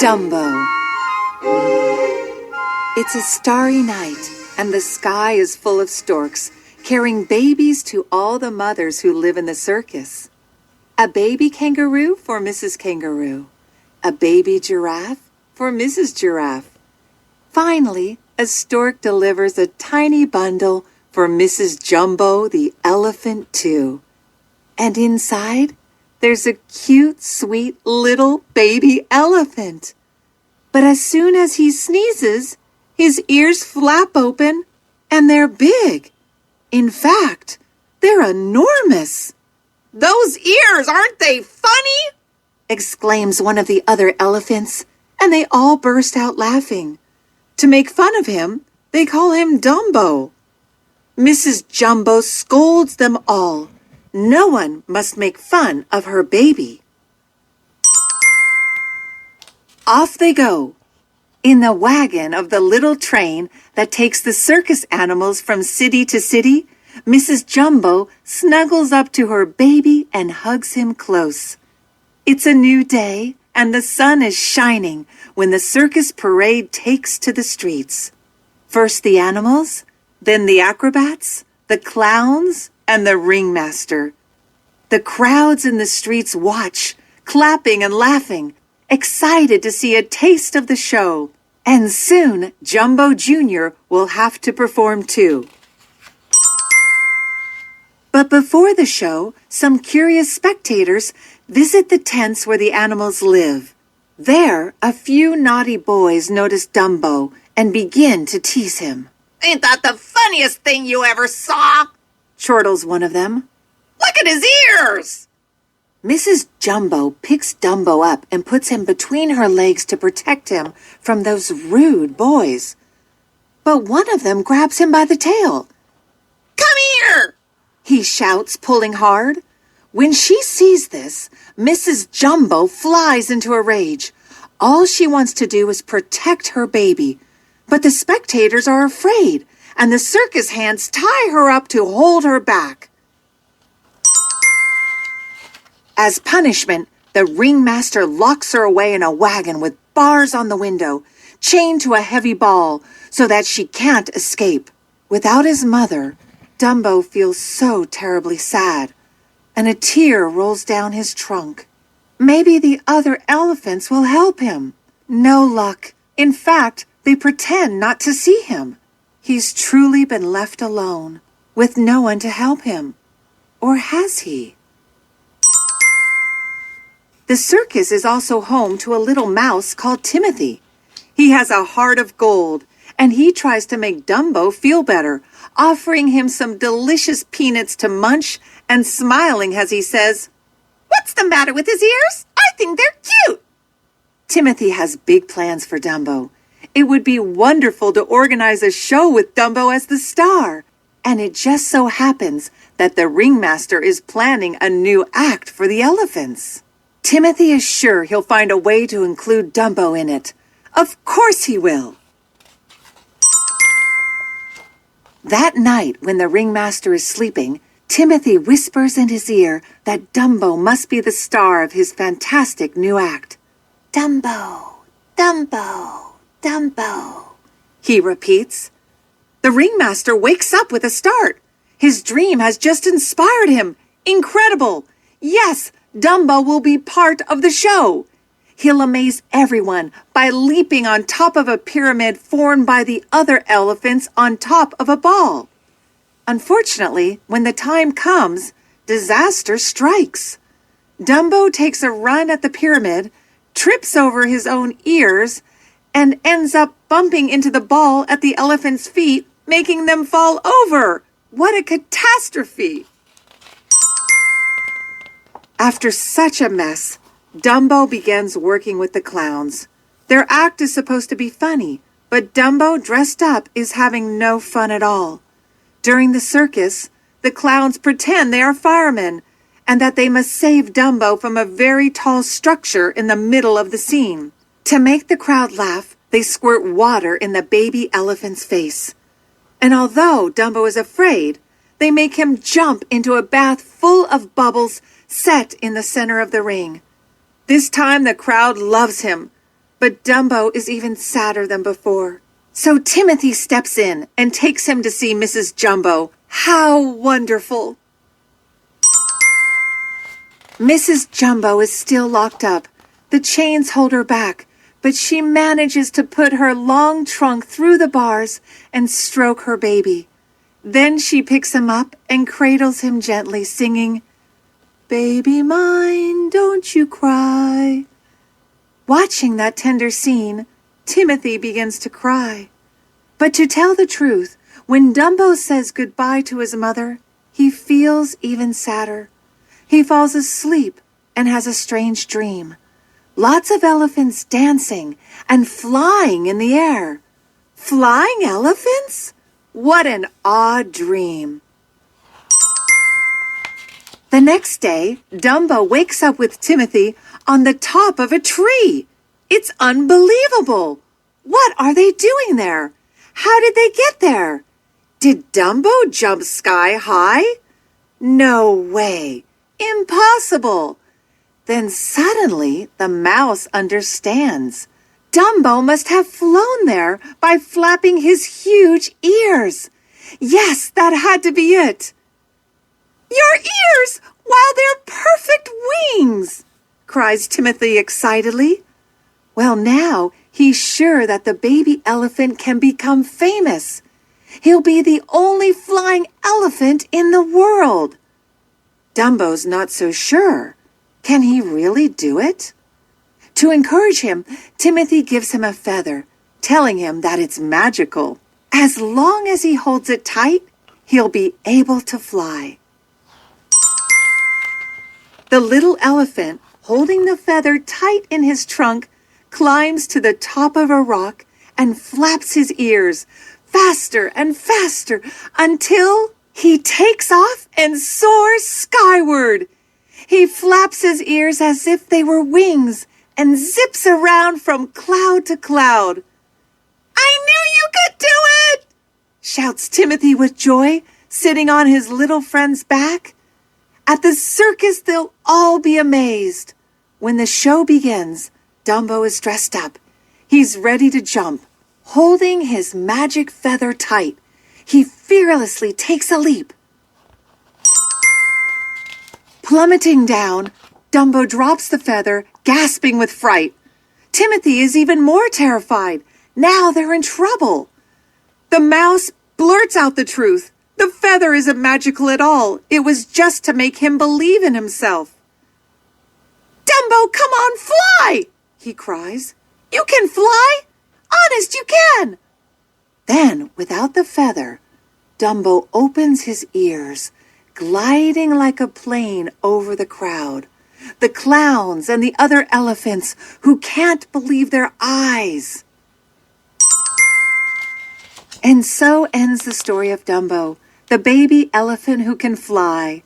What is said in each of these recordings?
Dumbo. It's a starry night, and the sky is full of storks, carrying babies to all the mothers who live in the circus. A baby kangaroo for Mrs. Kangaroo. A baby giraffe for Mrs. Giraffe. Finally, a stork delivers a tiny bundle for Mrs. Jumbo the elephant too. And inside, there's a cute, sweet little baby elephant. But as soon as he sneezes, his ears flap open and they're big. In fact, they're enormous. "Those ears, aren't they funny?" exclaims one of the other elephants, and they all burst out laughing. To make fun of him, they call him Dumbo. Mrs. Jumbo scolds them all. No one must make fun of her baby. Off they go, in the wagon of the little train that takes the circus animals from city to city. Mrs. Jumbo snuggles up to her baby and hugs him close. It's a new day, and the sun is shining when the circus parade takes to the streets. First the animals, then the acrobats, the clowns, and the ringmaster. The crowds in the streets watch, clapping and laughing, excited to see a taste of the show. And soon, Jumbo Jr. will have to perform too. But before the show, some curious spectators visit the tents where the animals live. There, a few naughty boys notice Dumbo and begin to tease him. "Ain't that the funniest thing you ever saw?" chortles one of them. "Look at his ears!" Mrs. Jumbo picks Dumbo up and puts him between her legs to protect him from those rude boys. But one of them grabs him by the tail. "Come here!" he shouts, pulling hard. When she sees this, Mrs. Jumbo flies into a rage. All she wants to do is protect her baby. But the spectators are afraid, and the circus hands tie her up to hold her back. As punishment, the ringmaster locks her away in a wagon with bars on the window, chained to a heavy ball so that she can't escape. Without his mother, Dumbo feels so terribly sad, and a tear rolls down his trunk. Maybe the other elephants will help him. No luck. In fact, they pretend not to see him. He's truly been left alone, with no one to help him. Or has he? The circus is also home to a little mouse called Timothy. He has a heart of gold, and he tries to make Dumbo feel better, offering him some delicious peanuts to munch and smiling as he says, "What's the matter with his ears? I think they're cute." Timothy has big plans for Dumbo. It would be wonderful to organize a show with Dumbo as the star. And it just so happens that the ringmaster is planning a new act for the elephants. Timothy is sure he'll find a way to include Dumbo in it. Of course he will. That night, when the ringmaster is sleeping, Timothy whispers in his ear that Dumbo must be the star of his fantastic new act. "Dumbo, Dumbo, Dumbo," he repeats. The ringmaster wakes up with a start. His dream has just inspired him. Incredible! Yes, Dumbo will be part of the show. He'll amaze everyone by leaping on top of a pyramid formed by the other elephants on top of a ball. Unfortunately, when the time comes, disaster strikes. Dumbo takes a run at the pyramid, trips over his own ears, and ends up bumping into the ball at the elephant's feet, making them fall over. What a catastrophe! After such a mess, Dumbo begins working with the clowns. Their act is supposed to be funny, but Dumbo dressed up is having no fun at all. During the circus, the clowns pretend they are firemen and that they must save Dumbo from a very tall structure in the middle of the scene. To make the crowd laugh, they squirt water in the baby elephant's face. And although Dumbo is afraid, they make him jump into a bath full of bubbles set in the center of the ring. This time the crowd loves him, But Dumbo is even sadder than before. So Timothy steps in and takes him to see Mrs. Jumbo. How wonderful! Mrs. Jumbo is still locked up. The chains hold her back, but she manages to put her long trunk through the bars and stroke her baby. Then she picks him up and cradles him gently, singing, "Baby mine, don't you cry." Watching that tender scene, Timothy begins to cry. But to tell the truth, when Dumbo says goodbye to his mother, he feels even sadder. He falls asleep and has a strange dream. Lots of elephants dancing and flying in the air. Flying elephants? What an odd dream. The next day, Dumbo wakes up with Timothy on the top of a tree. It's unbelievable. What are they doing there? How did they get there? Did Dumbo jump sky high? No way. Impossible. Then suddenly the mouse understands. Dumbo must have flown there by flapping his huge ears. Yes, that had to be it. "Your ears, while they're perfect wings!" cries Timothy excitedly. Well, now he's sure that the baby elephant can become famous. He'll be the only flying elephant in the world. Dumbo's not so sure. Can he really do it? To encourage him, Timothy gives him a feather, telling him that it's magical. As long as he holds it tight, he'll be able to fly. The little elephant, holding the feather tight in his trunk, climbs to the top of a rock and flaps his ears faster and faster until he takes off and soars skyward. He flaps his ears as if they were wings and zips around from cloud to cloud. "I knew you could do it!" shouts Timothy with joy, sitting on his little friend's back. At the circus, they'll all be amazed. When the show begins, Dumbo is dressed up. He's ready to jump. Holding his magic feather tight, he fearlessly takes a leap. Plummeting down, Dumbo drops the feather, gasping with fright. Timothy is even more terrified. Now they're in trouble. The mouse blurts out the truth. The feather isn't magical at all. It was just to make him believe in himself. "Dumbo, come on, fly!" he cries. "You can fly! Honest, you can!" Then, without the feather, Dumbo opens his ears, gliding like a plane over the crowd. The clowns and the other elephants who can't believe their eyes. And so ends the story of Dumbo, the baby elephant who can fly.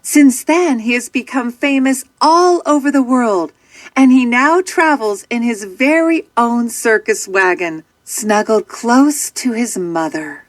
Since then, he has become famous all over the world, and he now travels in his very own circus wagon, snuggled close to his mother.